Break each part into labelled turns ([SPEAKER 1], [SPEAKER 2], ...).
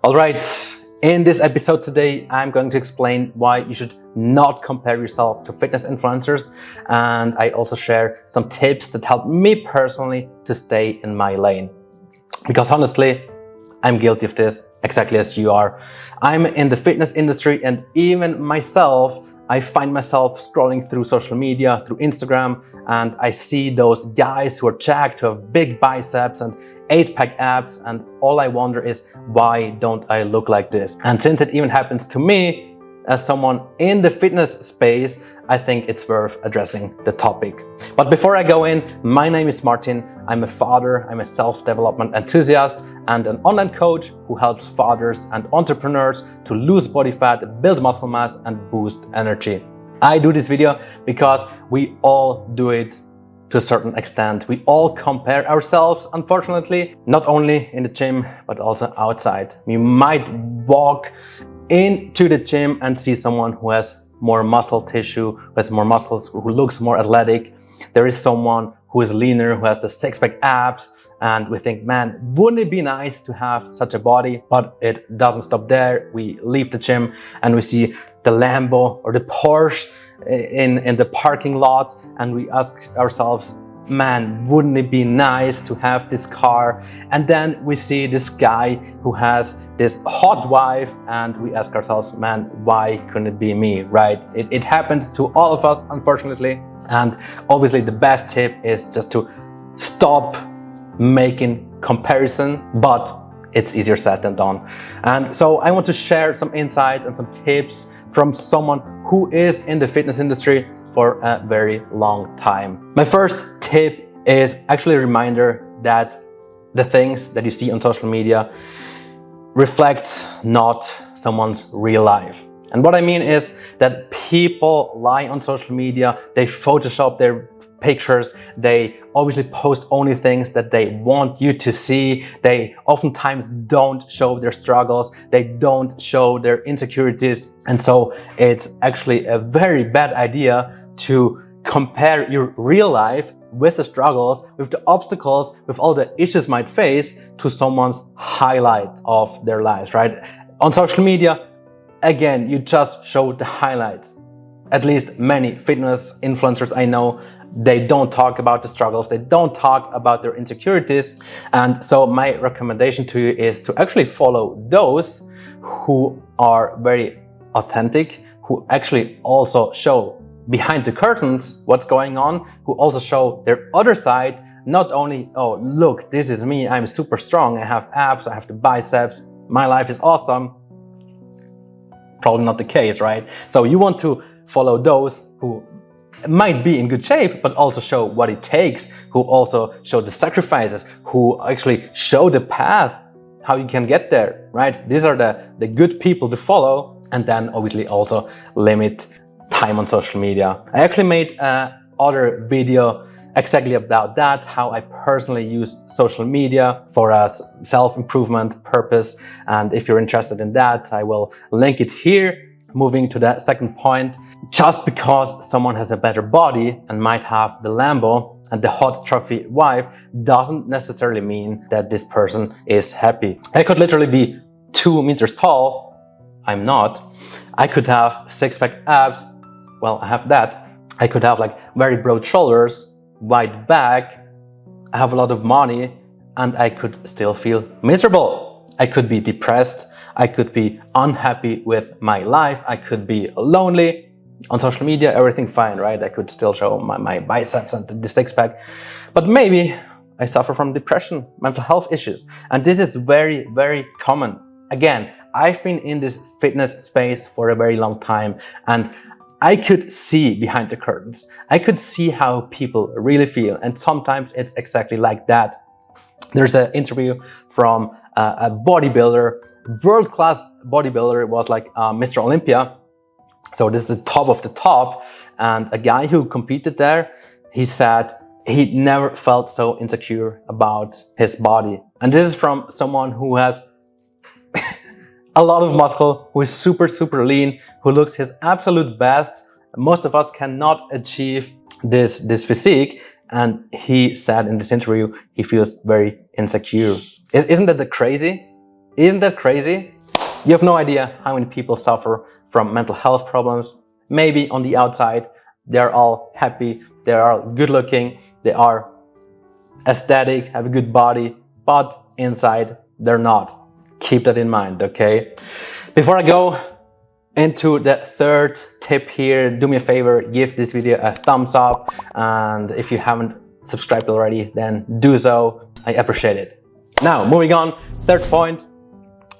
[SPEAKER 1] Alright, in this episode today, I'm going to explain why you should not compare yourself to fitness influencers, and I also share some tips that help me personally to stay in my lane. Because honestly, I'm guilty of this exactly as you are. I'm in the fitness industry, and even myself, I find myself scrolling through social media, through Instagram, and I see those guys who are jacked, who have big biceps and 8-pack abs, and all I wonder is, why don't I look like this? And since it even happens to me, as someone in the fitness space, I think it's worth addressing the topic. But before I go in, my name is Martin. I'm a father, I'm a self-development enthusiast, and an online coach who helps fathers and entrepreneurs to lose body fat, build muscle mass, and boost energy. I do this video because we all do it to a certain extent. We all compare ourselves, unfortunately, not only in the gym, but also outside. You might walk into the gym and see someone who has more muscle tissue, who has more muscles, who looks more athletic. There is someone who is leaner, who has the 6-pack abs, and we think, man, wouldn't it be nice to have such a body? But it doesn't stop there. We leave the gym and we see the Lambo or the Porsche in the parking lot, and we ask ourselves, man, wouldn't it be nice to have this car? And then we see this guy who has this hot wife, and we ask ourselves, man, why couldn't it be me, right? It happens to all of us, unfortunately. And obviously the best tip is just to stop making comparison, but it's easier said than done. And so I want to share some insights and some tips from someone who is in the fitness industry for a very long time. My first tip is actually a reminder that the things that you see on social media reflect not someone's real life. And what I mean is that people lie on social media, they Photoshop their pictures, they obviously post only things that they want you to see. They oftentimes don't show their struggles, they don't show their insecurities. And so it's actually a very bad idea to compare your real life with the struggles, with the obstacles, with all the issues might face to someone's highlight of their lives, right? On social media, again, you just show the highlights. At least many fitness influencers I know, they don't talk about the struggles, they don't talk about their insecurities. And so my recommendation to you is to actually follow those who are very authentic, who actually also show behind the curtains what's going on, who also show their other side, not only, oh, look, this is me, I'm super strong, I have abs, I have the biceps, my life is awesome. Probably not the case, right? So you want to follow those who might be in good shape, but also show what it takes, who also show the sacrifices, who actually show the path, how you can get there, right? These are the good people to follow. And then obviously also limit time on social media. I actually made another video exactly about that, how I personally use social media for a self-improvement purpose. And if you're interested in that, I will link it here. Moving to the second point, just because someone has a better body and might have the Lambo and the hot trophy wife doesn't necessarily mean that this person is happy. I could literally be 2 meters tall. I'm not. I could have 6-pack abs. Well, I have that. I could have like very broad shoulders, wide back. I have a lot of money, and I could still feel miserable. I could be depressed. I could be unhappy with my life. I could be lonely. On social media, everything fine, right? I could still show my biceps and the 6-pack. But maybe I suffer from depression, mental health issues. And this is very, very common. Again, I've been in this fitness space for a very long time, and I could see behind the curtains. I could see how people really feel. And sometimes it's exactly like that. There's an interview from a bodybuilder, world-class bodybuilder. It was like Mr. Olympia. So this is the top of the top. And a guy who competed there, he said he never felt so insecure about his body. And this is from someone who has a lot of muscle, who is super, super lean, who looks his absolute best. Most of us cannot achieve this physique and he said in this interview he feels very insecure. Isn't that crazy? Isn't that crazy? You have no idea how many people suffer from mental health problems. Maybe on the outside they're all happy, they are good looking, they are aesthetic, have a good body, but inside they're not. Keep that in mind, okay? Before I go into the third tip here, do me a favor, give this video a thumbs up, and if you haven't subscribed already, then do so. I appreciate it. Now, moving on, third point,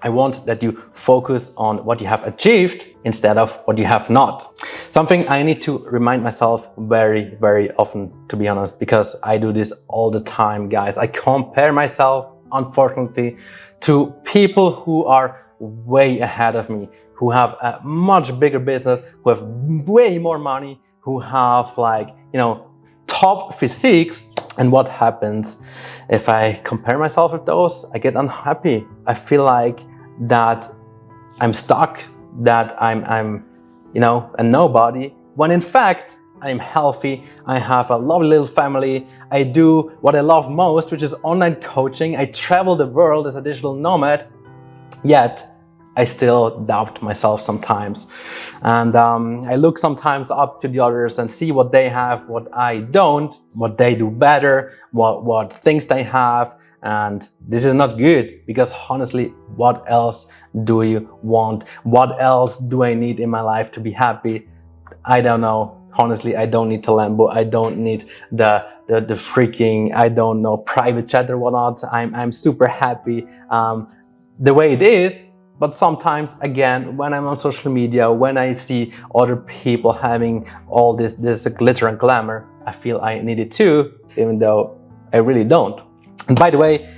[SPEAKER 1] I want that you focus on what you have achieved instead of what you have not. Something I need to remind myself very, very often, to be honest, because I do this all the time, guys. I compare myself, unfortunately, to people who are way ahead of me, who have a much bigger business, who have way more money, who have, like, you know, top physiques. And what happens if I compare myself with those? I get unhappy. I feel like that I'm stuck, that I'm you know, a nobody, when in fact I'm healthy, I have a lovely little family, I do what I love most, which is online coaching, I travel the world as a digital nomad, yet I still doubt myself sometimes. And I look sometimes up to the others and see what they have, what I don't, what they do better, what things they have. And this is not good, because honestly, what else do you want? What else do I need in my life to be happy? I don't know. Honestly, I don't need the Lambo. I don't need the freaking, I don't know, private jet or whatnot. I'm super happy the way it is. But sometimes, again, when I'm on social media, when I see other people having all this glitter and glamour, I feel I need it too, even though I really don't. And by the way,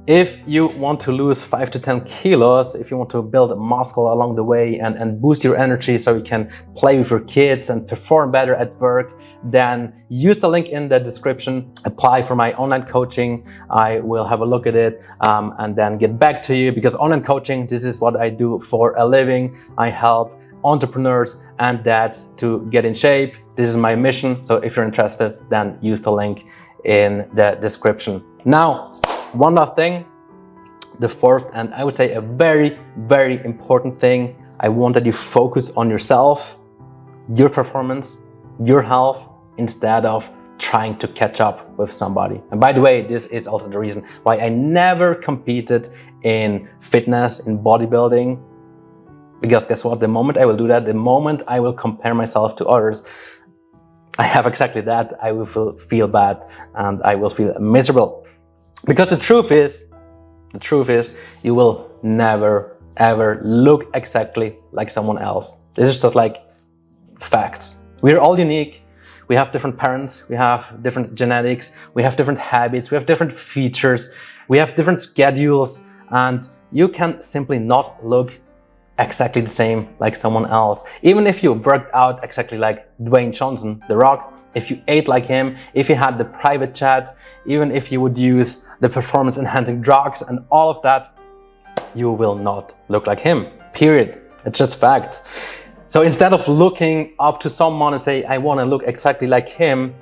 [SPEAKER 1] if you want to lose 5 to 10 kilos, if you want to build muscle along the way and boost your energy so you can play with your kids and perform better at work, then use the link in the description, apply for my online coaching. I will have a look at it and then get back to you, because online coaching, this is what I do for a living. I help entrepreneurs and dads to get in shape. This is my mission. So if you're interested, then use the link in the description. Now, one last thing, the fourth, and I would say a very, very important thing. I want that you focus on yourself, your performance, your health, instead of trying to catch up with somebody. And by the way, this is also the reason why I never competed in fitness, in bodybuilding, because guess what? The moment I will do that, the moment I will compare myself to others, I have exactly that. I will feel bad and I will feel miserable. Because the truth is, you will never, ever look exactly like someone else. This is just like facts. We're all unique. We have different parents. We have different genetics. We have different habits. We have different features. We have different schedules. And you can simply not look exactly the same like someone else. Even if you worked out exactly like Dwayne Johnson, The Rock, if you ate like him, if you had the private jet, even if you would use the performance enhancing drugs and all of that, you will not look like him, period. It's just facts. So instead of looking up to someone and say, I want to look exactly like him,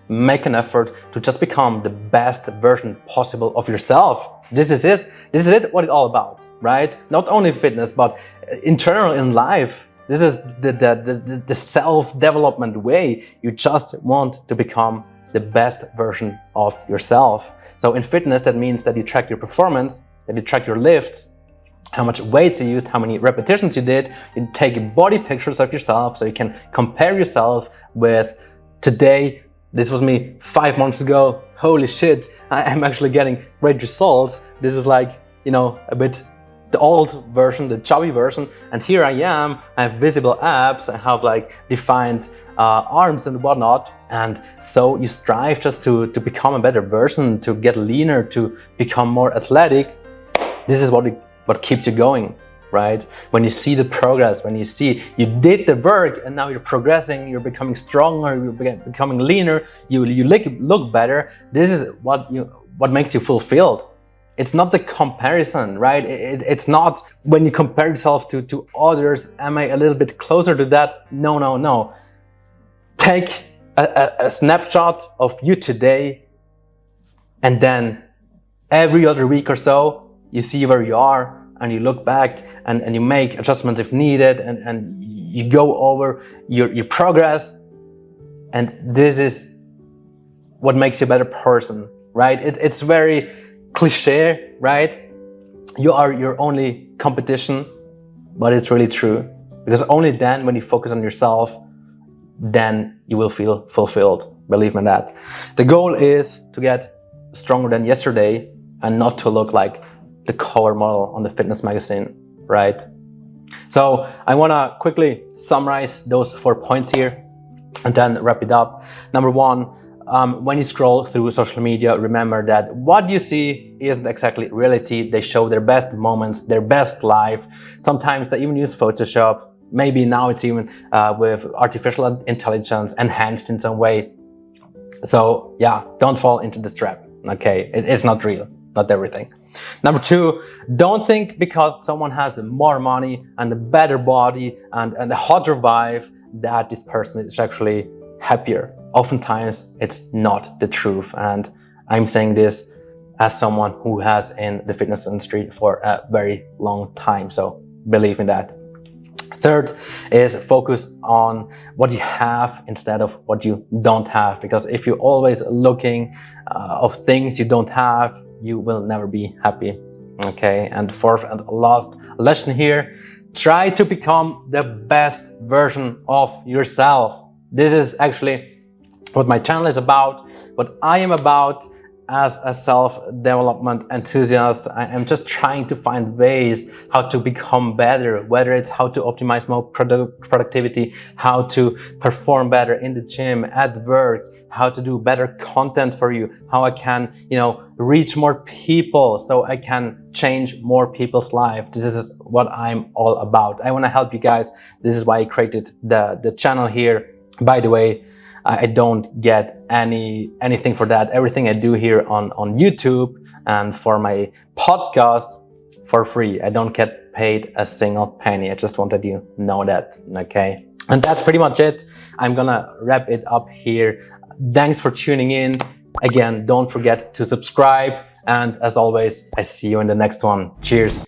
[SPEAKER 1] make an effort to just become the best version possible of yourself. This is it. This is it, what it's all about, right? Not only fitness, but in general in life. This is the self-development way. You just want to become the best version of yourself. So in fitness, that means that you track your performance, that you track your lifts, how much weights you used, how many repetitions you did. You take body pictures of yourself so you can compare yourself with today. This was me 5 months ago. Holy shit, I am actually getting great results. This is like, you know, a bit the old version, the chubby version, and here I am. I have visible abs, I have like defined arms and whatnot, and so you strive just to become a better version, to get leaner, to become more athletic. This is what keeps you going, right? When you see the progress, when you see you did the work and now you're progressing, you're becoming stronger, you're becoming leaner, you look better. This is what makes you fulfilled. It's not the comparison, right? It's not when you compare yourself to others, am I a little bit closer to that? No. Take a snapshot of you today, and then every other week or so, you see where you are, and you look back and you make adjustments if needed, and you go over your progress. And this is what makes you a better person, right? It's very cliche, right? You are your only competition, but it's really true. Because only then, when you focus on yourself, then you will feel fulfilled. Believe me that. The goal is to get stronger than yesterday and not to look like the cover model on the fitness magazine, right? So I want to quickly summarize those 4 points here and then wrap it up. Number one, when you scroll through social media, remember that what you see isn't exactly reality. They show their best moments, their best life. Sometimes they even use Photoshop. Maybe now it's even with artificial intelligence enhanced in some way. So yeah, don't fall into this trap, okay? It's not real, not everything. Number two, don't think because someone has more money and a better body and a hotter vibe that this person is actually happier. Oftentimes it's not the truth, and I'm saying this as someone who has in the fitness industry for a very long time, so believe in that. Third is focus on what you have instead of what you don't have, because if you're always looking of things you don't have, you will never be happy, okay? And fourth and last lesson here, try to become the best version of yourself. This is actually what my channel is about, what I am about as a self-development enthusiast. I am just trying to find ways how to become better, whether it's how to optimize more productivity, how to perform better in the gym, at work, how to do better content for you, how I can, reach more people so I can change more people's life. This is what I'm all about. I want to help you guys. This is why I created the channel here. By the way, I don't get anything for that. Everything I do here on YouTube and for my podcast for free. I don't get paid a single penny. I just wanted you to know that, okay? And that's pretty much it. I'm gonna wrap it up here. Thanks for tuning in. Again, don't forget to subscribe. And as always, I see you in the next one. Cheers.